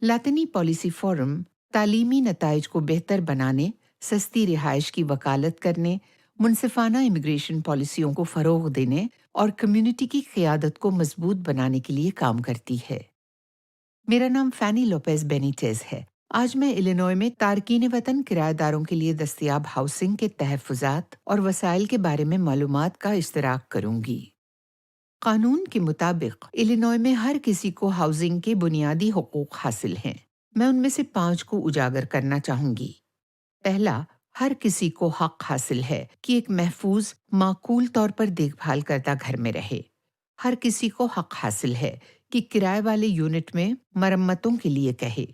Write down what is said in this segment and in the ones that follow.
लातिनी policy forum तालीमी नताइज को बेहतर बनाने, सस्ती रिहाइश की वकालत करने, मुनसिफाना इमिग्रेशन पॉलिसियों को फ़रोग़ देने और कम्युनिटी की क़ियादत को मजबूत बनाने के लिए काम करती है। मेरा नाम फ़ैनी लोपेज़ बेनिटेज़ है। आज मैं इलिनॉय में तारकीन वतन किराएदारों के लिए दस्तयाब हाउसिंग के तहफ़्फ़ुज़ात और वसाइल के बारे में मालूमात का इश्तराक करूँगी। कानून के मुताबिक इलिनॉय में हर किसी को हाउसिंग के बुनियादी हुकूक हासिल हैं। मैं उनमें से 5 को उजागर करना चाहूँगी। पहला, हर किसी को हक हासिल है कि एक महफूज, माकूल तौर पर देखभाल करदा घर में रहे। हर किसी को हक हासिल है कि किराए वाले यूनिट में मरम्मतों के लिए कहे।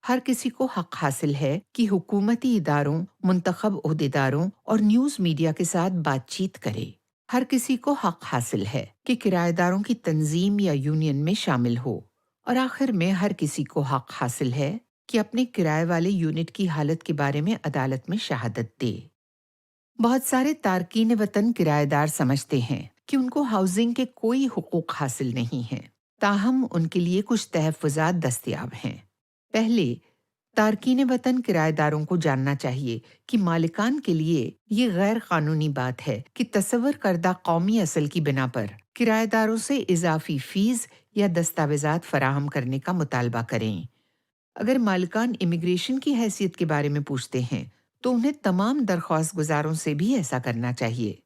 हर किसी को हक हासिल है कि हुकूमती इदारों, मुंतखब ओहदेदारों और न्यूज़ मीडिया के साथ बातचीत करे। हर किसी को हक हासिल है कि किराएदारों की तंजीम या यूनियन में शामिल हो। और आखिर में हर किसी को हक हासिल है कि अपने किराए वाले यूनिट की हालत के बारे में अदालत में शहादत दे। बहुत सारे तारकीन वतन किराएदार समझते हैं कि उनको हाउसिंग के कोई हुकूक हासिल नहीं हैं, ताहम उनके लिए कुछ तहफ़्फ़ुज़ात दस्तयाब हैं। पहले, तारकीन वतन किराएदारों को जानना चाहिए कि मालिकान के लिए ये गैर कानूनी बात है कि तसव्वुर करदा कौमी असल की बिना पर किराएदारों से इजाफी फीस या दस्तावेजात फराहम करने का मुतालबा करें। अगर मालिकान इमिग्रेशन की हैसियत के बारे में पूछते हैं, तो उन्हें तमाम दरख्वास्त गुजारों से भी ऐसा करना चाहिए।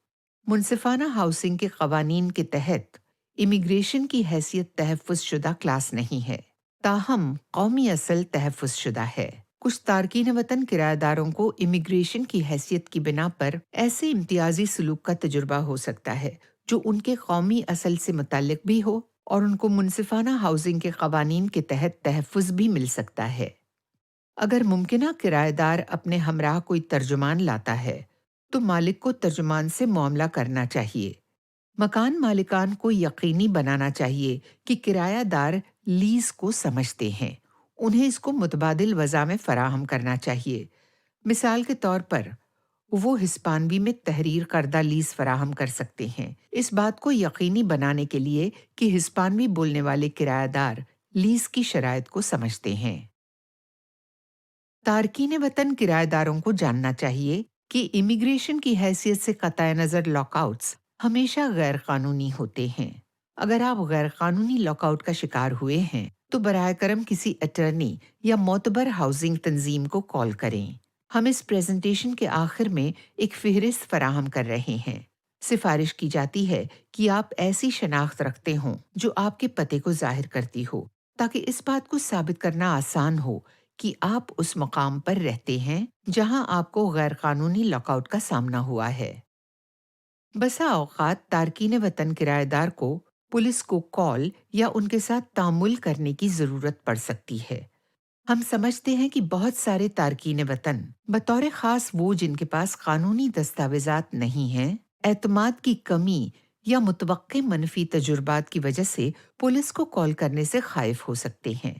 मुनसिफाना हाउसिंग के कवानीन के तहत इमिग्रेशन की हैसियत तहफ़्फ़ुज़ शुदा क्लास नहीं है, ताहम कौमी असल तहफ़्फ़ुज़ शुदा है। कुछ तारकीन वतन किराएदारों को इमिग्रेशन की हैसियत की बिना पर ऐसे इम्तियाजी सलूक का तजुर्बा हो सकता है जो उनके कौमी असल से मुताल्लिक भी हो, और उनको मुनसिफाना हाउसिंग के कवानीन के तहत तहफ़्फ़ुज़ भी मिल सकता है। अगर मुमकिना किराएदार अपने हमराह कोई तर्जुमान लाता है, तो मालिक को तर्जुमान से मामला करना चाहिए। मकान मालिकान को यकीनी बनाना चाहिए कि किरायादार लीज़ को समझते हैं। उन्हें इसको मुतबादिल वज़ा में फ़राहम करना चाहिए। मिसाल के तौर पर, वो हिस्पानवी में तहरीर करदा लीज़ फराहम कर सकते हैं, इस बात को यकीनी बनाने के लिए कि हिस्पानवी बोलने वाले किरायादार लीज़ की शराइत को समझते हैं। तारकीन वतन किराएदारों को जानना चाहिए कि इमिग्रेशन की हैसियत से कतई नज़र लॉकआउट्स हमेशा गैर कानूनी होते हैं। अगर आप गैर कानूनी लॉकआउट का शिकार हुए हैं, तो बराए करम किसी अटर्नी या मोतबर हाउसिंग तंजीम को कॉल करें। हम इस प्रेजेंटेशन के आखिर में एक फ़हरिस्त फराहम कर रहे हैं। सिफारिश की जाती है कि आप ऐसी शनाख्त रखते हों जो आपके पते को जाहिर करती हो, ताकि इस बात को साबित करना आसान हो कि आप उस मकाम पर रहते हैं जहां आपको गैर कानूनी लॉकआउट का सामना हुआ है। बसा औकात तारकीन वतन किराएदार को पुलिस को कॉल या उनके साथ तामुल करने की ज़रूरत पड़ सकती है। हम समझते हैं कि बहुत सारे तारकीन वतन, बतौर ख़ास वो जिनके पास कानूनी दस्तावेज़ात नहीं हैं, एतमाद की कमी या मुतवक्के मनफी तजुर्बात की वजह से पुलिस को कॉल करने से खाइफ हो सकते हैं।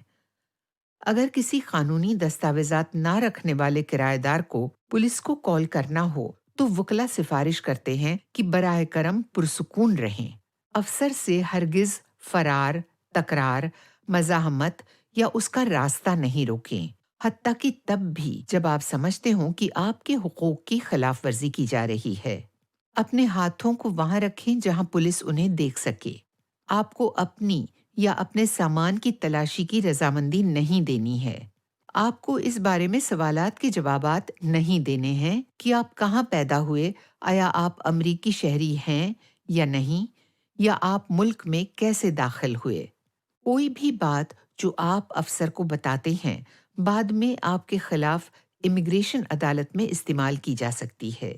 अगर किसी कानूनी दस्तावेजात ना रखने वाले किराएदार को पुलिस को कॉल करना हो, तो वकला सिफारिश करते हैं कि बराए करम पुरसुकून रहें। अफसर से हरगिज फरार, तकरार, मज़ाहमत या उसका रास्ता नहीं रोकें, हत्ता कि तब भी जब आप समझते हों कि आपके हुकूक की खिलाफ वर्जी की जा रही है। अपने हाथों को वहां रखें जहां पुलिस उन्हें देख सके। आपको अपनी या अपने सामान की तलाशी की रजामंदी नहीं देनी है। आपको इस बारे में सवालात के जवाबात नहीं देने हैं कि आप कहाँ पैदा हुए, आया आप अमरीकी शहरी हैं या नहीं, या आप मुल्क में कैसे दाखिल हुए। कोई भी बात जो आप अफसर को बताते हैं, बाद में आपके खिलाफ इमिग्रेशन अदालत में इस्तेमाल की जा सकती है।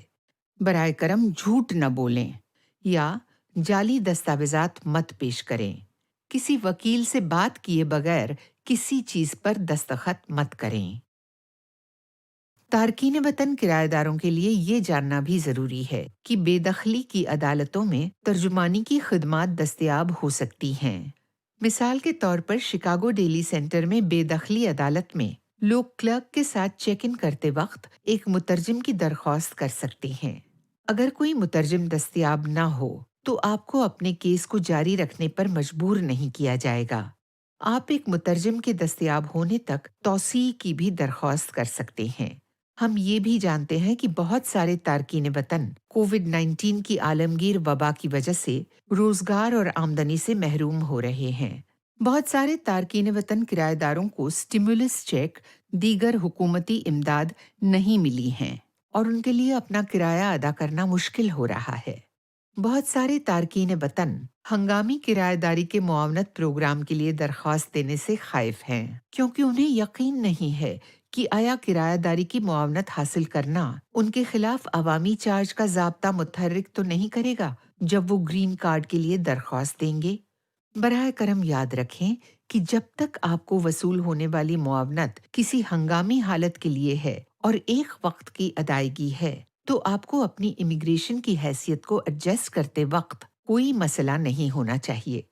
बराए करम झूठ न बोलें या जाली दस्तावेजात मत पेश करें। किसी वकील से बात किए बगैर किसी चीज पर दस्तखत मत करें। तारकीन वतन किराएदारों के लिए ये जानना भी जरूरी है कि बेदखली की अदालतों में तर्जुमानी की खिदमात दस्तयाब हो सकती हैं। मिसाल के तौर पर शिकागो डेली सेंटर में बेदखली अदालत में लोग क्लर्क के साथ चेक इन करते वक्त एक मुतरजिम की दरख्वास्त कर सकते हैं। अगर कोई मुतरजिम दस्तयाब ना हो, तो आपको अपने केस को जारी रखने पर मजबूर नहीं किया जाएगा। آپ ایک مترجم کے دستیاب ہونے تک توسیع کی بھی درخواست کر سکتے ہیں۔ ہم یہ بھی جانتے ہیں کہ بہت سارے تارکین وطن کووڈ-19 کی عالمگیر وبا کی وجہ سے روزگار اور آمدنی سے محروم ہو رہے ہیں۔ بہت سارے تارکین وطن کرایہ داروں کو سٹیمولس چیک، دیگر حکومتی امداد نہیں ملی ہیں اور ان کے لیے اپنا کرایہ ادا کرنا مشکل ہو رہا ہے۔ بہت سارے تارکین وطن ہنگامی کرایہ داری کے معاونت پروگرام کے لیے درخواست دینے سے خائف ہیں، کیونکہ انہیں یقین نہیں ہے کہ آیا کرایہ داری کی معاونت حاصل کرنا ان کے خلاف عوامی چارج کا ضابطہ متحرک تو نہیں کرے گا جب وہ گرین کارڈ کے لیے درخواست دیں گے۔ براہ کرم یاد رکھیں کہ جب تک آپ کو وصول ہونے والی معاونت کسی ہنگامی حالت کے لیے ہے اور ایک وقت کی ادائیگی ہے، تو آپ کو اپنی امیگریشن کی حیثیت کو ایڈجسٹ کرتے وقت کوئی مسئلہ نہیں ہونا چاہیے۔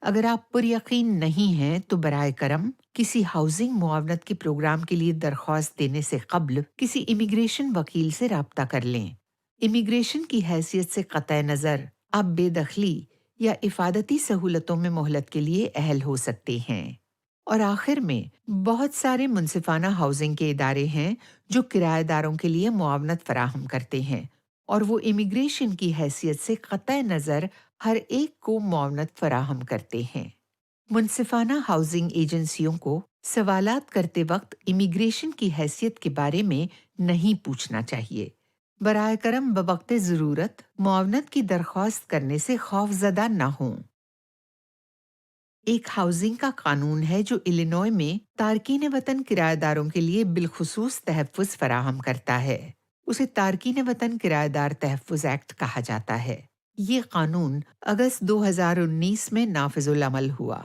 اگر آپ پر یقین نہیں ہیں تو براہ کرم کسی ہاؤسنگ معاونت کے پروگرام کے لیے درخواست دینے سے قبل کسی امیگریشن وکیل سے رابطہ کر لیں۔ امیگریشن کی حیثیت سے قطع نظر آپ بے دخلی یا افادتی سہولتوں میں مہلت کے لیے اہل ہو سکتے ہیں۔ اور آخر میں، بہت سارے منصفانہ ہاؤسنگ کے ادارے ہیں جو کرایہ داروں کے لیے معاونت فراہم کرتے ہیں اور وہ امیگریشن کی حیثیت سے قطع نظر ہر ایک کو معاونت فراہم کرتے ہیں۔ منصفانہ ہاؤسنگ ایجنسیوں کو سوالات کرتے وقت امیگریشن کی حیثیت کے بارے میں نہیں پوچھنا چاہیے۔ براہ کرم بوقت ضرورت معاونت کی درخواست کرنے سے خوف زدہ نہ ہوں۔ ایک ہاؤسنگ کا قانون ہے جو الینوائے میں تارکین وطن کرایہ داروں کے لیے بالخصوص تحفظ فراہم کرتا ہے۔ اسے تارکین وطن کرایہ دار تحفظ ایکٹ کہا جاتا ہے۔ یہ قانون اگست 2019 میں نافذ العمل ہوا۔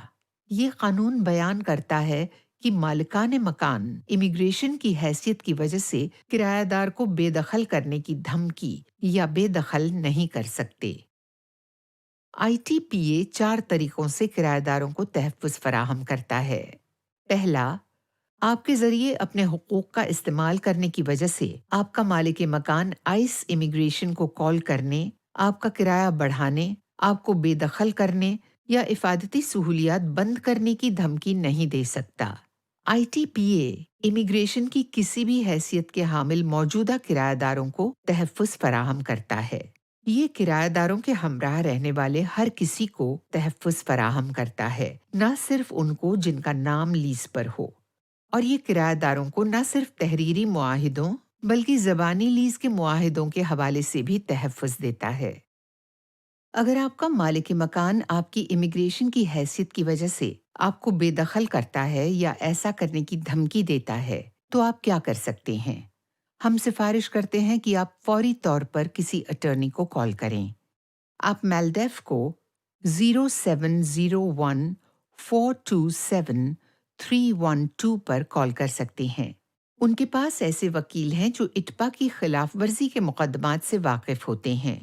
یہ قانون بیان کرتا ہے کہ مالکان مکان امیگریشن کی حیثیت کی وجہ سے کرایہ دار کو بے دخل کرنے کی دھمکی یا بے دخل نہیں کر سکتے۔ آئی ٹی پی اے 4 طریقوں سے کرایہ داروں کو تحفظ فراہم کرتا ہے۔ پہلا، آپ کے ذریعے اپنے حقوق کا استعمال کرنے کی وجہ سے آپ کا مالک مکان آئس امیگریشن کو کال کرنے، آپ کا کرایہ بڑھانے، آپ کو بے دخل کرنے یا افادتی سہولیات بند کرنے کی دھمکی نہیں دے سکتا۔ I T P a immigration کی کسی بھی حیثیت کے حامل موجودہ کرایہ داروں کو تحفظ فراہم کرتا ہے۔ یہ کرایہ داروں کے ہمراہ رہنے والے ہر کسی کو تحفظ فراہم کرتا ہے، نہ صرف ان کو جن کا نام لیز پر ہو۔ اور یہ کرایہ داروں کو نہ صرف تحریری معاہدوں بلکہ زبانی لیز کے معاہدوں کے حوالے سے بھی تحفظ دیتا ہے۔ اگر آپ کا مالک مکان آپ کی امیگریشن کی حیثیت کی وجہ سے آپ کو بے دخل کرتا ہے یا ایسا کرنے کی دھمکی دیتا ہے، تو آپ کیا کر سکتے ہیں؟ ہم سفارش کرتے ہیں کہ آپ فوری طور پر کسی اٹرنی کو کال کریں۔ آپ میلڈیف کو 0701-427-312 پر کال کر سکتے ہیں۔ ان کے پاس ایسے وکیل ہیں جو اٹپا کی خلاف ورزی کے مقدمات سے واقف ہوتے ہیں۔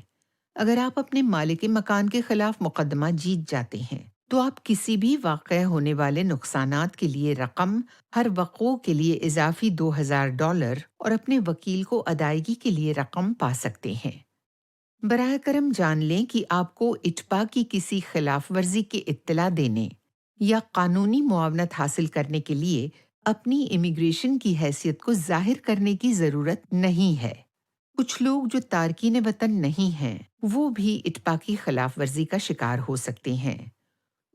اگر آپ اپنے مالک مکان کے خلاف مقدمہ جیت جاتے ہیں، تو آپ کسی بھی واقع ہونے والے نقصانات کے لیے رقم، ہر وقوع کے لیے اضافی $2000 اور اپنے وکیل کو ادائیگی کے لیے رقم پا سکتے ہیں۔ براہ کرم جان لیں کہ آپ کو اٹپا کی کسی خلاف ورزی کی اطلاع دینے یا قانونی معاونت حاصل کرنے کے لیے اپنی امیگریشن کی حیثیت کو ظاہر کرنے کی ضرورت نہیں ہے۔ کچھ لوگ جو تارکین وطن نہیں ہیں، وہ بھی اٹپا کی خلاف ورزی کا شکار ہو سکتے ہیں۔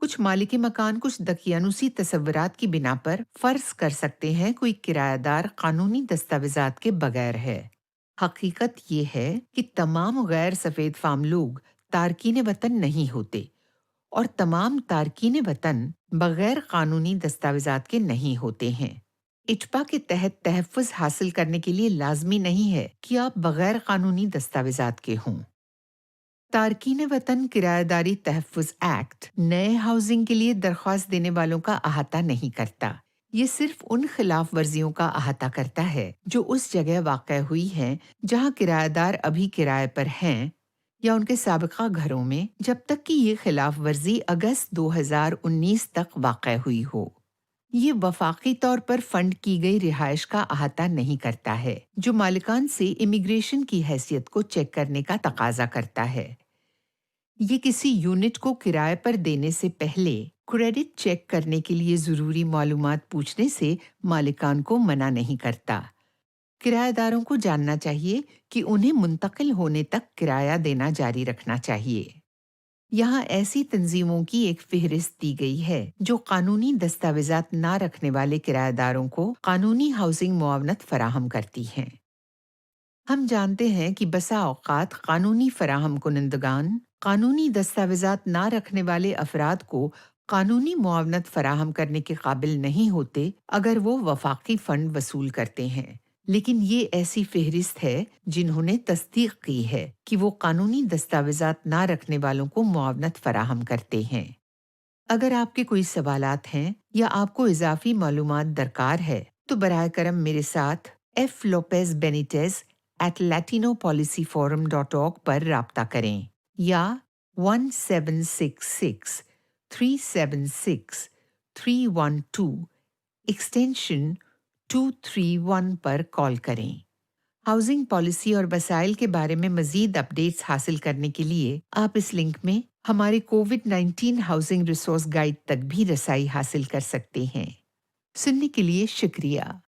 کچھ مالک مکان کچھ دقیانوسی تصورات کی بنا پر فرض کر سکتے ہیں کوئی کرایہ دار قانونی دستاویزات کے بغیر ہے۔ حقیقت یہ ہے کہ تمام غیر سفید فام لوگ تارکین وطن نہیں ہوتے اور تمام تارکین وطن بغیر قانونی دستاویزات کے نہیں ہوتے ہیں۔ اٹپا کے تحت تحفظ حاصل کرنے کے لیے لازمی نہیں ہے کہ آپ بغیر قانونی دستاویزات کے ہوں۔ تارکین وطن کرایہ داری تحفظ ایکٹ نئے ہاؤسنگ کے لیے درخواست دینے والوں کا احاطہ نہیں کرتا۔ یہ صرف ان خلاف ورزیوں کا احاطہ کرتا ہے جو اس جگہ واقع ہوئی ہیں جہاں کرایہ دار ابھی کرائے پر ہیں یا ان کے سابقہ گھروں میں، جب تک کہ یہ خلاف ورزی اگست 2019 تک واقع ہوئی ہو۔ یہ وفاقی طور پر فنڈ کی گئی رہائش کا احاطہ نہیں کرتا ہے جو مالکان سے امیگریشن کی حیثیت کو چیک کرنے کا تقاضا کرتا ہے۔ یہ کسی یونٹ کو کرائے پر دینے سے پہلے क्रेडिट चेक करने के लिए ज़रूरी मालूमात पूछने से मालिकान को मना नहीं करता। किराएदारों को जानना चाहिए कि उन्हें मुंतकिल होने तक किराया देना जारी रखना चाहिए। यहाँ ऐसी तंजीमों की एक फ़हरिस्त दी गई है जो कानूनी दस्तावेज़ात ना रखने वाले किराएदारों को कानूनी हाउसिंग मुआवनत फराहम करती हैं। हम जानते हैं कि बसा औक़ात कानूनी फराहम कुनंदगान कानूनी दस्तावेज़ात ना रखने वाले अफराद को कानूनी मुआवनत फराहम करने के काबिल नहीं होते अगर वो वफाकी फ़ंड वसूल करते हैं। लेकिन ये ऐसी फ़हरिस्त है जिन्होंने तस्दीक की है कि वो कानूनी दस्तावेज़ात ना रखने वालों को मुआवनत फराहम करते हैं। अगर आपके कोई सवालात हैं या आपको इजाफी मालूमात दरकार है, तो बराह करम मेरे साथ f.lopez-benitez@latinopolicyforum.org पर राब्ता करें या 1766-376-312 एक्सटेंशन 231 पर कॉल करें। हाउसिंग पॉलिसी और वसाइल के बारे में मज़ीद अपडेट्स हासिल करने के लिए आप इस लिंक में हमारे कोविड-19 हाउसिंग रिसोर्स गाइड तक भी रसाई हासिल कर सकते हैं। सुनने के लिए शुक्रिया।